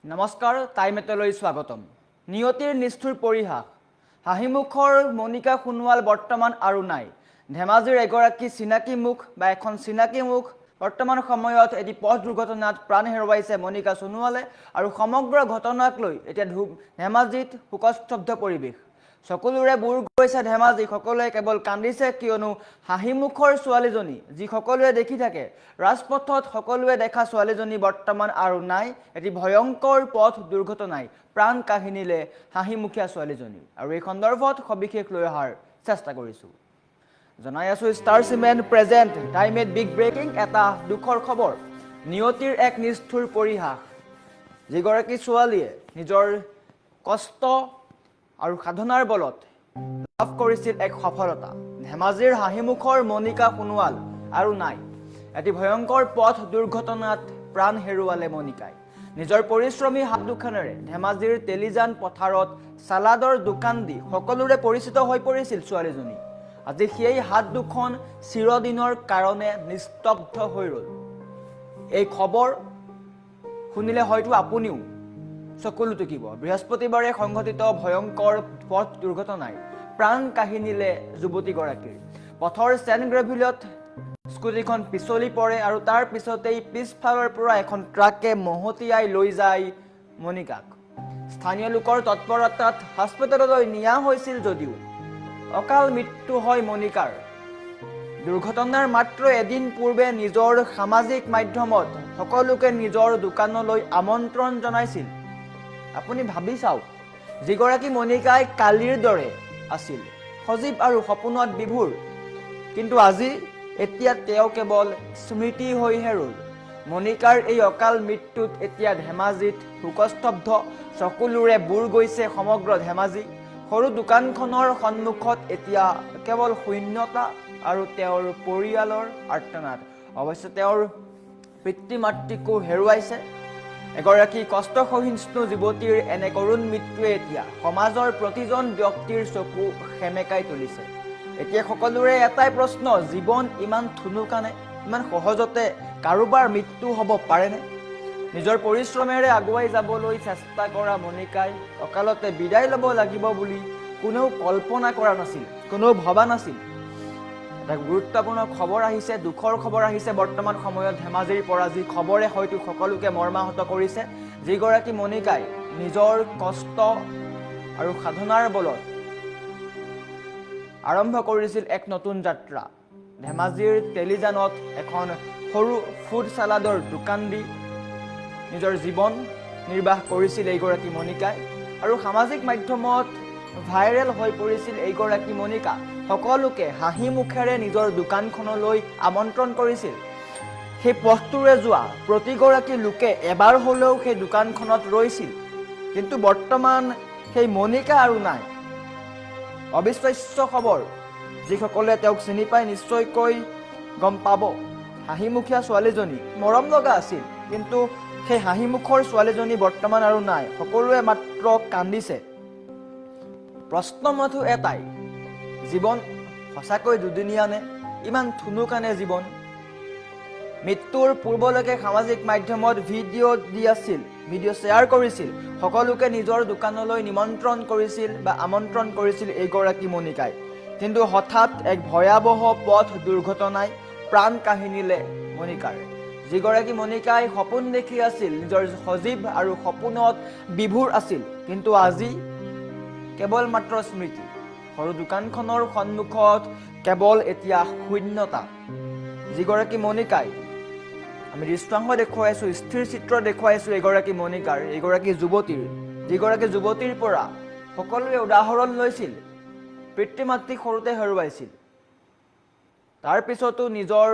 নমস্কাৰ, টাইমেটলৈ স্বাগতম। নিয়তিৰ নিষ্ঠুৰ পৰিহাস, হাঁহিমুখৰ মনিকা সোণোৱাল বৰ্তমান আৰু নাই। ধেমাজিৰ এগৰাকী চিনাকি মুখ বা এখন চিনাকি মুখ বৰ্তমান সময়ত এটি পথ দুৰ্ঘটনাত প্ৰাণ হেৰুৱাইছে মনিকা সোণোৱালে আৰু সমগ্ৰ ঘটনাক লৈ এতিয়া ধেমাজিত শোকস্তব্ধ পৰিৱেশ। সকলোৰে বুৰ গৈছে ধেমাজি, সকলোৱে কেৱল কান্দিছে কিয়নো হাঁহিমুখৰ ছোৱালীজনী যি সকলোৱে দেখি থাকে ৰাজপথত সকলোৱে দেখা ছোৱালীজনী বৰ্তমান আৰু নাই। এটি ভয়ংকৰ পথ দুৰ্ঘটনাই প্ৰাণ কাহিনীলে হাঁহিমুখীয়া ছোৱালীজনী আৰু এই সন্দৰ্ভত সবিশেষ লৈ অহাৰ চেষ্টা কৰিছোঁ। জনাই আছোঁ ষ্টাৰ চিমেণ্ট প্ৰেজেণ্ট টাইমেট বিগ ব্ৰেকিং। এটা দুখৰ খবৰ, নিয়তিৰ এক নিষ্ঠুৰ পৰিহাস। যিগৰাকী ছোৱালীয়ে নিজৰ কষ্ট আৰু সাধনাৰ বলত লাভ কৰিছিল এক সফলতা, ধেমাজিৰ হাঁহিমুখৰ মনিকা সোণোৱাল আৰু নাই। এটি ভয়ংকৰ পথ দুৰ্ঘটনাত প্ৰাণ হেৰুৱালে মনিকাই। নিজৰ পৰিশ্ৰমী হাত দুখনেৰে ধেমাজিৰ তেলিজান পথাৰত চালাডৰ দোকান দি সকলোৰে পৰিচিত হৈ পৰিছিল ছোৱালীজনী। আজি সেই হাত দুখন চিৰদিনৰ কাৰণে নিস্তব্ধ হৈ ৰ'ল। এই খবৰ শুনিলে হয়তো আপুনিও চকুলো টুকিব। বৃহস্পতিবাৰে সংঘটিত ভয়ংকৰ পথ দুৰ্ঘটনাই প্ৰাণ কাহিনীলে যুৱতীগৰাকীৰ। পথৰ চেইন গ্ৰেভিলত স্কুটিখন পিছলি পৰে আৰু তাৰ পিছতেই পিছফালৰ পৰা এখন ট্ৰাকে মহতিয়াই লৈ যায় মনিকাক। স্থানীয় লোকৰ তৎপৰতাত হস্পিটেললৈ নিয়া হৈছিল যদিও অকাল মৃত্যু হয় মনিকাৰ। দুৰ্ঘটনাৰ মাত্ৰ এদিন পূৰ্বে নিজৰ সামাজিক মাধ্যমত সকলোকে নিজৰ দোকানলৈ আমন্ত্ৰণ জনাইছিল। আপুনি ভাবি চাওক, যিগৰাকী মনিকাই কালিৰ দৰে আছিল, সজীৱ আৰু সপোনত বিভোৰ, কিন্তু আজি এতিয়া তেওঁ কেৱল স্মৃতি হৈহে ৰ'ল। মনিকাৰ এই অকাল মৃত্যুত এতিয়া ধেমাজিত শোকস্তব্ধ, চকুলোৰে বুৰ গৈছে সমগ্ৰ ধেমাজি। সৰু দোকানখনৰ সন্মুখত এতিয়া কেৱল শূন্যতা আৰু তেওঁৰ পৰিয়ালৰ আৰ্তনাদ। অৱশ্যে তেওঁৰ পিতৃ মাতৃকো হেৰুৱাইছে। এগৰাকী কষ্টসহিষ্ণু যুৱতীৰ এনে কৰুণ মৃত্যুৱে এতিয়া সমাজৰ প্ৰতিজন ব্যক্তিৰ চকু সেমেকাই তুলিছে। এতিয়া সকলোৰে এটাই প্ৰশ্ন, জীৱন ইমান থুনুকানে, ইমান সহজতে কাৰোবাৰ মৃত্যু হ'ব পাৰেনে? নিজৰ পৰিশ্ৰমেৰে আগুৱাই যাবলৈ চেষ্টা কৰা মনিকাই অকালতে বিদায় ল'ব লাগিব বুলি কোনেও কল্পনা কৰা নাছিল, কোনেও ভবা নাছিল। এটা গুৰুত্বপূৰ্ণ খবৰ আহিছে, দুখৰ খবৰ আহিছে বৰ্তমান সময়ত ধেমাজিৰ পৰা, যি খবৰে হয়তো সকলোকে মৰ্মাহত কৰিছে। যিগৰাকী মনিকাই নিজৰ কষ্ট আৰু সাধনাৰ বলত আৰম্ভ কৰিছিল এক নতুন যাত্ৰা। ধেমাজিৰ তেলিজানত এখন সৰু ফুড চালাডৰ দোকান দি নিজৰ জীৱন নিৰ্বাহ কৰিছিল এইগৰাকী মনিকাই আৰু সামাজিক মাধ্যমত ভাইৰেল হৈ পৰিছিল এইগৰাকী মনিকা। সকলোকে হাঁহি মুখেৰে নিজৰ দোকানখনলৈ আমন্ত্ৰণ কৰিছিল। সেই পথটোৰে যোৱা প্ৰতিগৰাকী লোকে এবাৰ হ'লেও সেই দোকানখনত ৰৈছিল, কিন্তু বৰ্তমান সেই মনিকা আৰু নাই। অবিশ্বাস্য খবৰ, যিসকলে তেওঁক চিনি পায় নিশ্চয়কৈ গম পাব। হাঁহিমুখীয়া ছোৱালীজনী মৰম লগা আছিল, কিন্তু সেই হাঁহিমুখৰ ছোৱালীজনী বৰ্তমান আৰু নাই। সকলোৱে মাত্ৰ কান্দিছে। প্ৰশ্ন মাথো এটাই, জীৱন সঁচাকৈ দুদিনীয়া নে? ইমান থুনুকানে জীৱন? মৃত্যুৰ পূৰ্বলৈকে সামাজিক মাধ্যমত ভিডিঅ' দি আছিল, ভিডিঅ' শ্বেয়াৰ কৰিছিল, সকলোকে নিজৰ দোকানলৈ নিমন্ত্ৰণ কৰিছিল বা আমন্ত্ৰণ কৰিছিল এইগৰাকী মনিকাই। কিন্তু হঠাৎ এক ভয়াৱহ পথ দুৰ্ঘটনাই প্ৰাণ কাহিনীলে মনিকাৰ। যিগৰাকী মনিকাই সপোন দেখি আছিল, নিজৰ সজীৱ আৰু সপোনত বিভোৰ আছিল, কিন্তু আজি কেৱল মাত্ৰ স্মৃতি। সৰু দোকানখনৰ সন্মুখত কেৱল এতিয়া শূন্যতা। যিগৰাকী মনিকাই, আমি দৃশ্যাংশ দেখুৱাইছোঁ, স্থিৰ চিত্ৰ দেখুৱাইছোঁ এগৰাকী মনিকাৰ, এগৰাকী যুৱতীৰ, যিগৰাকী যুৱতীৰ পৰা সকলোৱে উদাহৰণ লৈছিল। পিতৃ মাতৃক সৰুতে হেৰুৱাইছিল, তাৰপিছতো নিজৰ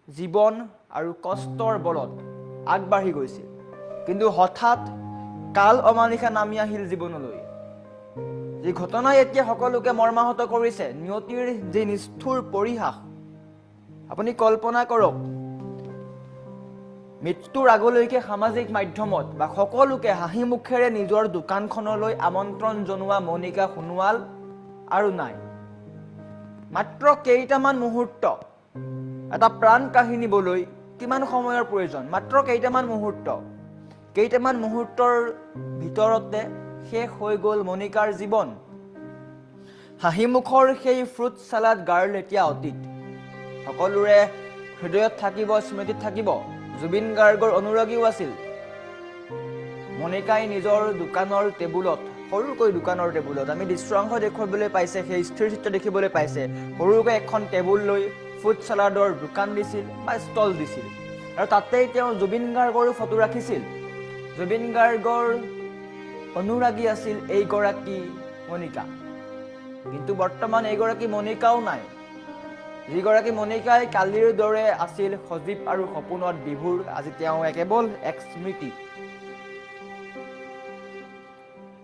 জীৱন আৰু কষ্টৰ বলত আগবাঢ়ি গৈছিল, কিন্তু হঠাৎ কাল অমানিশা নামি আহিল জীৱনলৈ। যি ঘটনাই এতিয়া সকলোকে মৰ্মাহত কৰিছে, নিয়তিৰ যি নিষ্ঠুৰ পৰিহাস। আপুনি কল্পনা কৰক, মৃত্যুৰ আগলৈকে সামাজিক মাধ্যমত বা সকলোকে হাঁহি মুখেৰে নিজৰ দোকানখনলৈ আমন্ত্ৰণ জনোৱা মনিকা সোণোৱাল আৰু নাই। মাত্ৰ কেইটামান মুহূৰ্ত, এটা প্ৰাণ কাহিনীবলৈ কিমান সময়ৰ প্ৰয়োজন? মাত্ৰ কেইটামান মুহূৰ্ত। কেইটামান মুহূৰ্তৰ ভিতৰতে শেষ হৈ গ'ল মনিকাৰ জীৱন। হাঁহিমুখৰ সেই ফ্ৰুট চালাড গাৰ্ল এতিয়া অতীত। সকলোৰে হৃদয়ত থাকিব, স্মৃতিত থাকিব। জুবিন গাৰ্গৰ অনুৰাগীও আছিল। মনিকাই নিজৰ দোকানৰ টেবুলত, সৰুকৈ দোকানৰ টেবুলত আমি দৃশ্যাংশ দেখুৱাবলৈ পাইছে, সেই স্থিৰ চিত্ৰ দেখিবলৈ পাইছে। সৰুকৈ এখন টেবুল লৈ ফ্ৰুট চালাডৰ দোকান দিছিল বা ষ্টল দিছিল, আৰু তাতেই তেওঁ জুবিন গাৰ্গৰো ফটো ৰাখিছিল। জুবিন গাৰ্গৰ অনুৰাগী আছিল এইগৰাকী মনিকা। কিন্তু বৰ্তমান এইগৰাকী মনিকাও নাই। যিগৰাকী মনিকাই কালিৰ দৰে আছিল সজীৱ আৰু সপোনত বিভোৰ, আজি তেওঁ কেৱল এক স্মৃতি।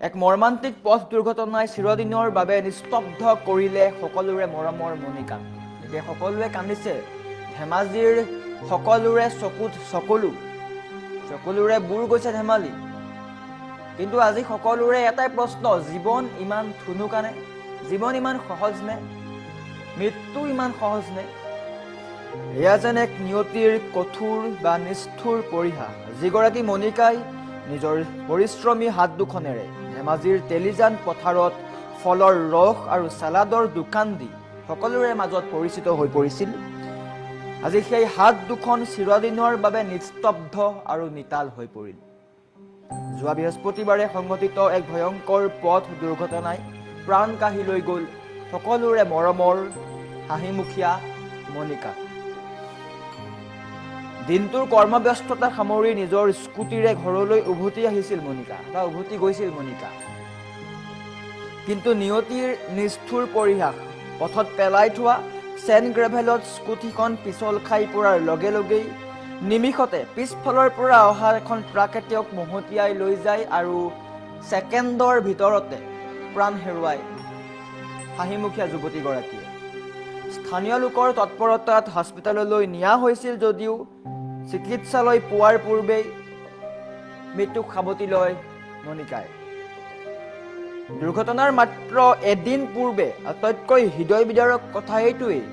এক মৰ্মান্তিক পথ দুৰ্ঘটনাই চিৰদিনৰ বাবে নিস্তব্ধ কৰিলে সকলোৰে মৰমৰ মনিকাক। এতিয়া সকলোৱে কান্দিছে। ধেমাজিৰ সকলোৰে চকুত সকলোৰে বুৰ গৈছে ধেমালি। কিন্তু আজি সকলোৰে এটাই প্ৰশ্ন, জীৱন ইমান থুনুকানে? জীৱন ইমান সহজ নে? মৃত্যু ইমান সহজ নে? এয়া যেন এক নিয়তিৰ কঠোৰ বা নিষ্ঠুৰ পৰিহাস। যিগৰাকী মনিকাই নিজৰ পৰিশ্ৰমী হাত দুখনেৰে ধেমাজিৰ তেলিজান পথাৰত ফলৰ ৰস আৰু চালাডৰ দোকান দি সকলোৰে মাজত পৰিচিত হৈ পৰিছিল, আজি সেই হাত দুখন চিৰদিনৰ বাবে নিস্তব্ধ আৰু নিতাল হৈ পৰিল। যোৱা বৃহস্পতিবাৰে সংঘটিত এক ভয়ংকৰ পথ দুৰ্ঘটনাই প্ৰাণ কাঢ়ি লৈ গ'ল সকলোৰে মৰমৰ হাঁহিমুখীয়া মনিকাক। দিনটোৰ কৰ্মব্যস্ততা সামৰি নিজৰ স্কুটিৰে ঘৰলৈ উভতি আহিছিল মনিকা, বা উভতি গৈছিল মনিকা। কিন্তু নিয়তিৰ নিষ্ঠুৰ পৰিহাস, পথত পেলাই থোৱা চেন গ্ৰেভেলত স্কুটিখন পিছল খাই পৰাৰ লগে লগেই নিমিষতে পিছফালৰ পৰা অহা এখন ট্ৰাকে তেওঁক মহতিয়াই লৈ যায় আৰু ছেকেণ্ডৰ ভিতৰতে প্ৰাণ হেৰুৱায় হাঁহিমুখীয়া যুৱতীগৰাকীয়ে। স্থানীয় লোকৰ তৎপৰতাত হস্পিটেললৈ নিয়া হৈছিল যদিও চিকিৎসালয় পোৱাৰ পূৰ্বেই মৃত্যুক সাৱটি লয় মনিকাই। দুৰ্ঘটনাৰ মাত্ৰ এদিন পূৰ্বে, আটাইতকৈ হৃদয় বিদাৰক কথা এইটোৱেই,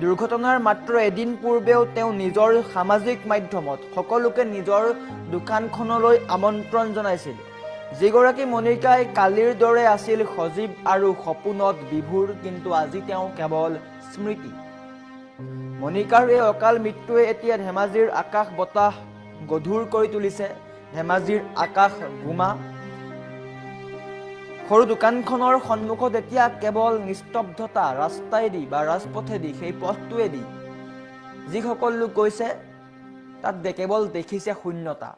দুৰ্ঘটনাৰ মাত্ৰ এদিন পূৰ্বেও তেওঁ নিজৰ সামাজিক মাধ্যমত সকলোকে নিজৰ দোকানখনলৈ আমন্ত্ৰণ জনাইছিল। যিগৰাকী মনিকাই কালিৰ দৰে আছিল সজীৱ আৰু সপোনত বিভোৰ, কিন্তু আজি তেওঁ কেৱল স্মৃতি। মনিকাৰ এই অকাল মৃত্যুৱে এতিয়া ধেমাজিৰ আকাশ বতাহ গধুৰ কৰি তুলিছে। ধেমাজিৰ আকাশ গোমা। সৰু দোকানখনৰ সন্মুখত এতিয়া কেৱল নিস্তব্ধতা, ৰাস্তাইদি বা ৰাজপথেদি, সেই পথটোৱেদি যিসকল লোক গৈছে তাত কেৱল দেখিছে শূন্যতা।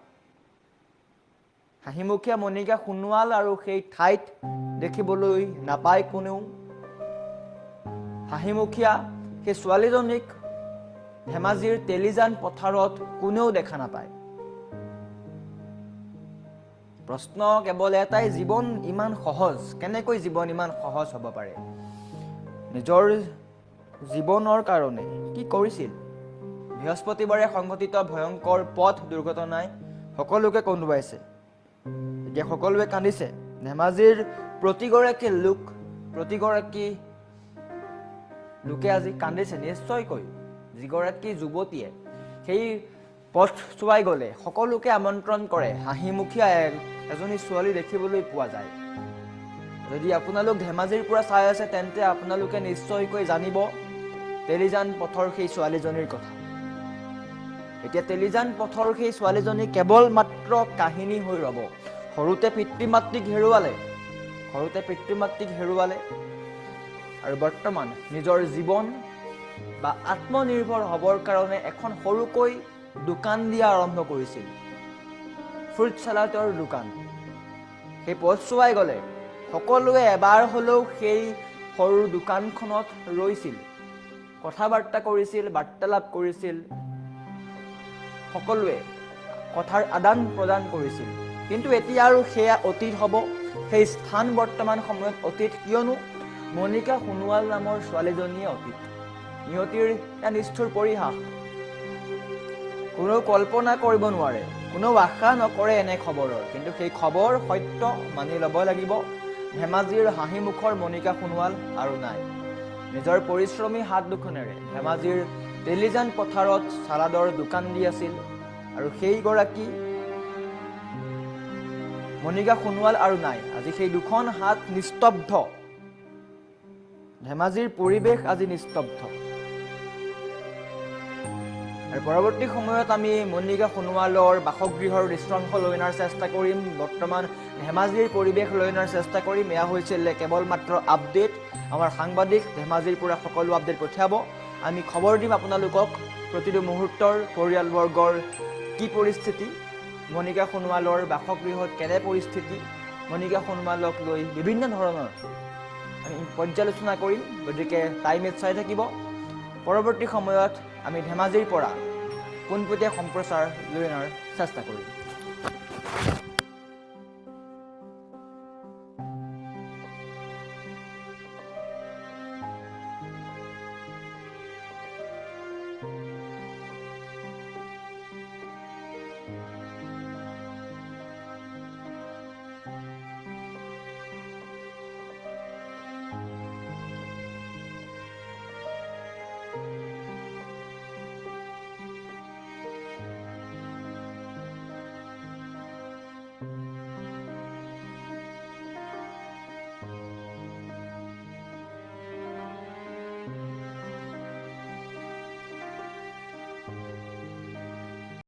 হাঁহিমুখীয়া মনিকা সোণোৱাল আৰু সেই ঠাইত দেখিবলৈ নাপায় কোনেও। হাঁহিমুখীয়া সেই ছোৱালীজনীক ধেমাজিৰ তেলিজান পথাৰত কোনেও দেখা নাপায়। প্ৰশ্ন কেৱল এটাই, জীৱন ইমান সহজ? কেনেকৈ জীৱন ইমান সহজ হ'ব পাৰে? নিজৰ জীৱনৰ কাৰণে কি কৰিছিল? বৃহস্পতিবাৰে সংঘটিত ভয়ংকৰ পথ দুৰ্ঘটনাই সকলোকে কন্দুৱাইছে। এতিয়া সকলোৱে কান্দিছে। ধেমাজিৰ প্ৰতিগৰাকী লোকে আজি কান্দিছে নিশ্চয়কৈ। যিগৰাকী যুৱতীয়ে সেই পথ চোৱাই গ'লে সকলোকে আমন্ত্ৰণ কৰে, হাঁহিমুখীয়া এজনী ছোৱালী দেখিবলৈ পোৱা যায়। যদি আপোনালোক ধেমাজিৰ পৰা চাই আছে তেন্তে আপোনালোকে নিশ্চয়কৈ জানিব তেলিজান পথৰ সেই ছোৱালীজনীৰ কথা। এতিয়া তেলিজান পথৰ সেই ছোৱালীজনী কেৱল মাত্ৰ কাহিনী হৈ ৰ'ব। সৰুতে পিতৃ মাতৃক হেৰুৱালে আৰু বৰ্তমান নিজৰ জীৱন বা আত্মনিৰ্ভৰ হ'বৰ কাৰণে এখন সৰুকৈ দোকান দিয়া আৰম্ভ কৰিছিল, ফ্ৰুট চালাডৰ দোকান। সেই পথ চোৱাই গ'লে সকলোৱে এবাৰ হ'লেও সেই সৰু দোকানখনত ৰৈছিল, কথা বাৰ্তা কৰিছিল, বাৰ্তালাপ কৰিছিল, সকলোৱে কথাৰ আদান প্ৰদান কৰিছিল। কিন্তু এতিয়া আৰু সেয়া অতীত হ'ব। সেই স্থান বৰ্তমান সময়ত অতীত, কিয়নো মনিকা সোণোৱাল নামৰ ছোৱালীজনীয়ে অতীত। নিয়তিৰ নিষ্ঠুৰ পৰিহাস কোনেও কল্পনা কৰিব নোৱাৰে, কোনেও আশা নকৰে এনে খবৰৰ। কিন্তু সেই খবৰ সত্য মানি ল'ব লাগিব। ধেমাজিৰ হাঁহিমুখৰ মনিকা সোণোৱাল আৰু নাই। নিজৰ পৰিশ্ৰমী হাত দুখনেৰে ধেমাজিৰ তেলিজান পথাৰত চালাডৰ দোকান দি আছিল, আৰু সেইগৰাকী মণিকা সোণোৱাল আৰু নাই। আজি সেই দুখন হাত নিস্তব্ধ। ধেমাজিৰ পৰিৱেশ আজি নিস্তব্ধ। আৰু পৰৱৰ্তী সময়ত আমি মণিকা সোণোৱালৰ বাসগৃহৰ দৃশ্যাংশ লৈ অনাৰ চেষ্টা কৰিম। বৰ্তমান ধেমাজিৰ পৰিৱেশ লৈ অনাৰ চেষ্টা কৰিম। এয়া হৈছিল কেৱল মাত্ৰ আপডেট। আমাৰ সাংবাদিক ধেমাজিৰ পৰা সকলো আপডেট পঠিয়াব। আমি খবৰ দিম আপোনালোকক প্ৰতিটো মুহূৰ্তৰ পৰিয়ালবৰ্গৰ কি পৰিস্থিতি, মণিকা সোণোৱালৰ বাসগৃহত কেনে পৰিস্থিতি, মণিকা সোণোৱালক লৈ বিভিন্ন ধৰণৰ আমি পৰ্যালোচনা কৰিম। গতিকে টাইমত চাই থাকিব। পৰৱৰ্তী সময়ত আমি ধেমাজিৰ পৰা পোনপটীয়া সম্প্ৰচাৰ লৈ অনাৰ চেষ্টা কৰিম।